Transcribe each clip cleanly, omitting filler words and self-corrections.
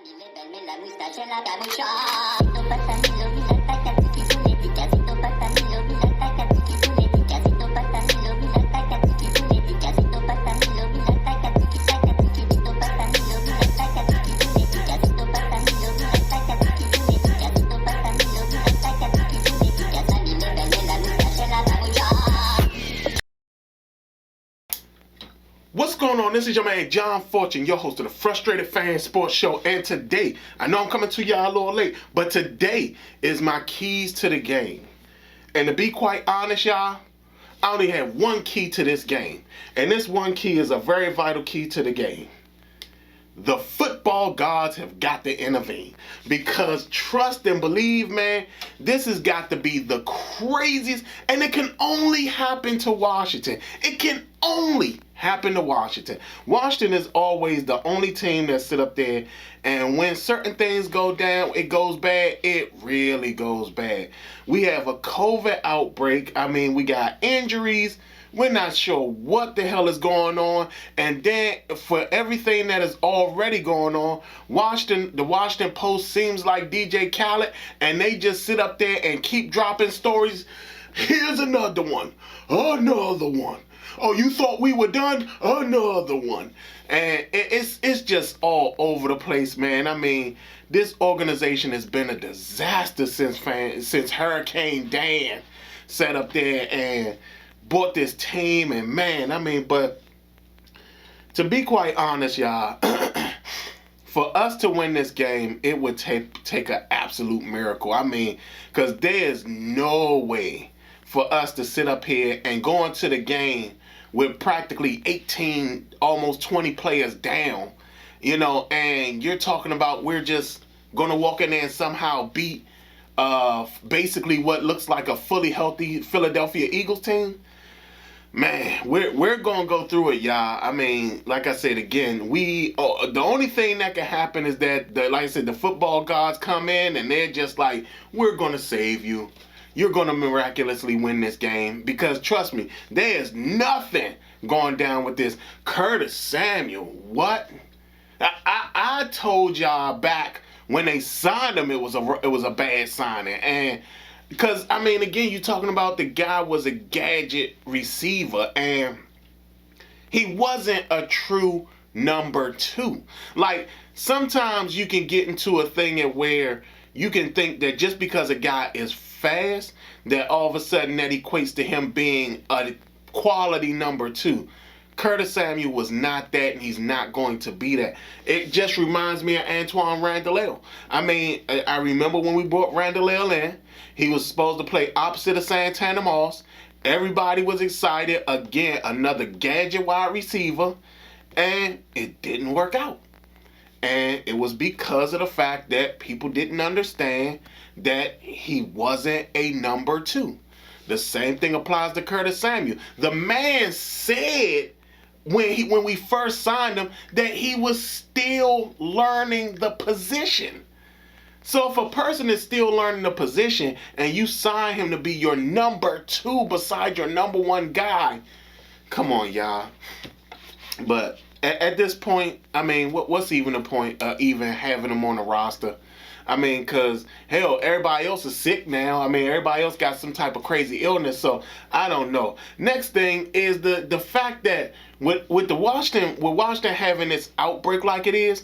Levarme la moustache en la capucha. Casito patanilo, mira tacatiquipuletica. Casito patanilo, mira tacatiquipuletica. Casito patanilo, mira tacatiquipuletica. Casito patanilo, mira tacatiquitacatica. Casito patanilo, mira tacatiquipuletica. Casito patanilo, mira tacatiquipuletica. Casito patanilo, mira tacatiquipuletica. Sani levarme la moustache en la capucha. What's going on? This is your man John Fortune, your host of the Frustrated Fan Sports Show. And today, I know I'm coming to y'all a little late, but today is my keys to the game. And to be quite honest, y'all, I only have one key to this game. And this one key is a very vital key to the game. The football gods have got to intervene. Because trust and believe, man, this has got to be the craziest, and it can only happen to Washington. It can only happen to Washington. Washington is always the only team that sit up there, and when certain things go down, it goes bad. It really goes bad. We have a COVID outbreak. I mean, we got injuries. We're not sure what the hell is going on. And then for everything that is already going on, the Washington Post seems like DJ Khaled, and they just sit up there and keep dropping stories. Here's another one. Another one. Oh, you thought we were done? Another one. And it's just all over the place, man. I mean, this organization has been a disaster since Hurricane Dan sat up there and bought this team. And man, I mean, but to be quite honest, y'all, for us to win this game, it would take an absolute miracle. I mean, because there's no way for us to sit up here and go into the game with practically 18, almost 20 players down, you know, and you're talking about we're just going to walk in there and somehow beat basically what looks like a fully healthy Philadelphia Eagles team. Man, we're going to go through it, y'all. I mean, like I said, again, the only thing that can happen is that, like I said, the football gods come in and they're just like, we're going to save you. You're going to miraculously win this game. Because trust me, there's nothing going down with this. Curtis Samuel, what? I told y'all back when they signed him, it was a bad signing. And because, I mean, again, you're talking about the guy was a gadget receiver, and he wasn't a true number two. Like, sometimes you can get into a thing where you can think that just because a guy is fast, that all of a sudden that equates to him being a quality number two. Curtis Samuel was not that, and he's not going to be that. It just reminds me of Antoine Randall. I mean, I remember when we brought Randall in, he was supposed to play opposite of Santana Moss. Everybody was excited. Again, another gadget wide receiver, and it didn't work out. And it was because of the fact that people didn't understand that he wasn't a number two. The same thing applies to Curtis Samuel. The man said when we first signed him that he was still learning the position. So if a person is still learning the position and you sign him to be your number two beside your number one guy, come on, y'all. But at this point, I mean, what's even the point of even having him on the roster? I mean, because, hell, everybody else is sick now. I mean, everybody else got some type of crazy illness, so I don't know. Next thing is the fact that with Washington having this outbreak like it is,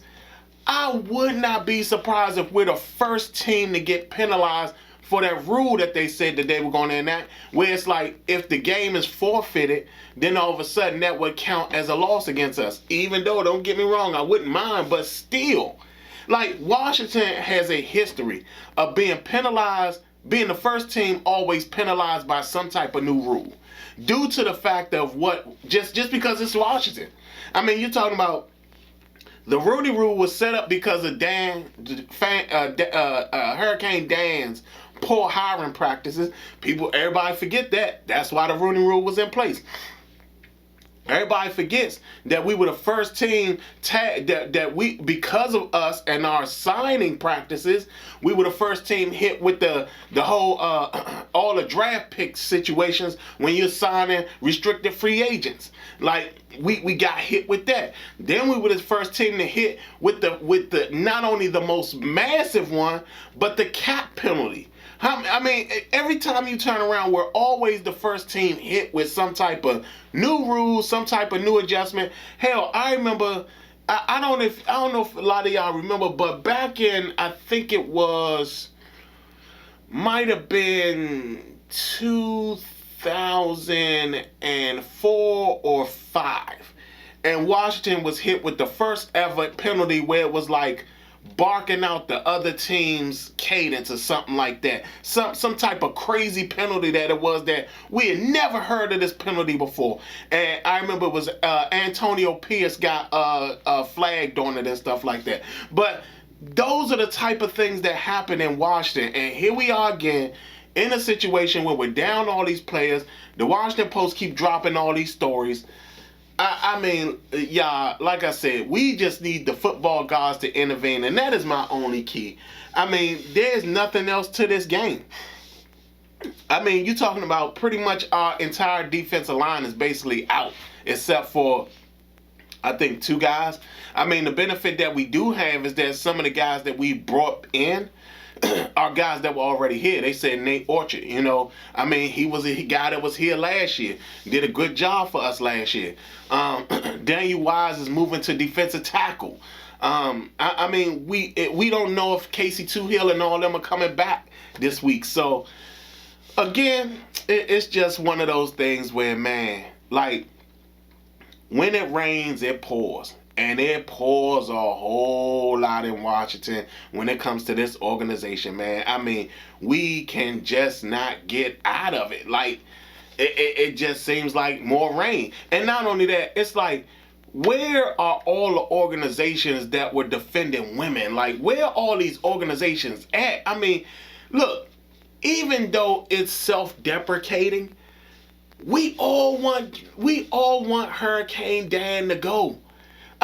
I would not be surprised if we're the first team to get penalized for that rule that they said that they were going to enact, where it's like if the game is forfeited, then all of a sudden that would count as a loss against us. Even though, don't get me wrong, I wouldn't mind, but still. Like, Washington has a history of being penalized, being the first team always penalized by some type of new rule. Due to the fact of just because it's Washington. I mean, you're talking about the Rudy rule was set up because of Hurricane Dan's poor hiring practices. Everybody forget that. That's why the Rooney rule was in place. Everybody forgets that we were the first team that we, because of us and our signing practices, we were the first team hit with the whole all the draft pick situations when you're signing restricted free agents. Like we got hit with that. Then we were the first team to hit with the not only the most massive one, but the cap penalty. I mean, every time you turn around, we're always the first team hit with some type of new rules, some type of new adjustment. Hell, I remember, I don't know if a lot of y'all remember, but back in, I think it was, might have been 2004 or 5, and Washington was hit with the first ever penalty where it was like barking out the other team's cadence or something like that. Some type of crazy penalty that it was that we had never heard of this penalty before. And I remember it was Antonio Pierce got flagged on it and stuff like that. But those are the type of things that happen in Washington. And here we are again in a situation where we're down all these players. The Washington Post keep dropping all these stories. I mean, yeah, like I said, we just need the football gods to intervene, and that is my only key. I mean, there's nothing else to this game. I mean, you're talking about pretty much our entire defensive line is basically out, except for, I think, 2 guys. I mean, the benefit that we do have is that some of the guys that we brought in are guys that were already here. They said Nate Orchard, you know. I mean, he was a guy that was here last year. Did a good job for us last year. Daniel Wise is moving to defensive tackle. I mean, we don't know if Casey Toohill and all them are coming back this week. So, again, it's just one of those things where, man, like, when it rains, it pours. And it pours a whole lot in Washington when it comes to this organization, man. I mean, we can just not get out of it. Like, it just seems like more rain. And not only that, it's like, where are all the organizations that were defending women? Like, where are all these organizations at? I mean, look, even though it's self-deprecating, we all want Hurricane Dan to go.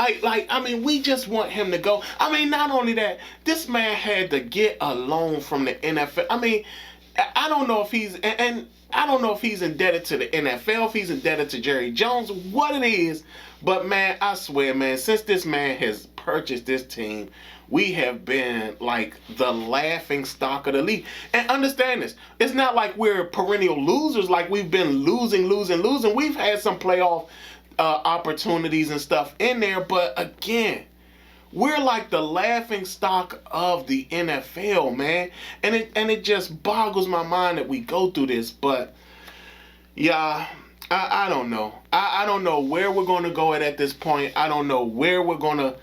I mean, we just want him to go. I mean, not only that, this man had to get a loan from the NFL. I mean, I don't know if he's, and I don't know if he's indebted to the NFL, if he's indebted to Jerry Jones, what it is. But, man, I swear, man, since this man has purchased this team, we have been like the laughing stock of the league. And understand this, it's not like we're perennial losers, like we've been losing. We've had some playoff opportunities and stuff in there, but again, we're like the laughing stock of the NFL, man. And it just boggles my mind that we go through this. But yeah, I don't know. I don't know where we're going to go at this point. I don't know where we're going to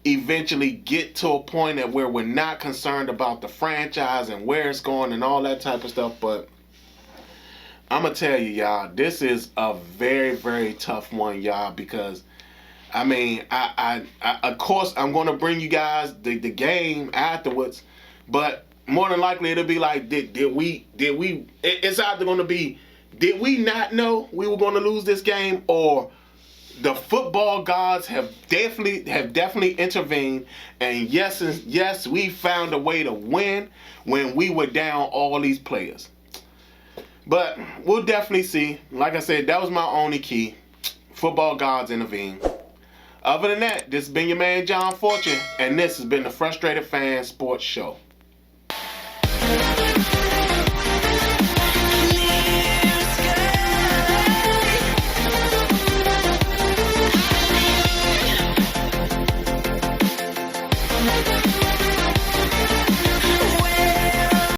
eventually get to a point at where we're not concerned about the franchise and where it's going and all that type of stuff. But I'm going to tell you, y'all, this is a very, very tough one, y'all, because, I mean, I of course, I'm going to bring you guys the game afterwards, but more than likely, it'll be like, did we, it's either going to be, did we not know we were going to lose this game, or the football gods have definitely intervened, and yes, we found a way to win when we were down all these players. But we'll definitely see. Like I said, that was my only key. Football gods intervene. Other than that, this has been your man John Fortune, and this has been the Frustrated Fan Sports Show.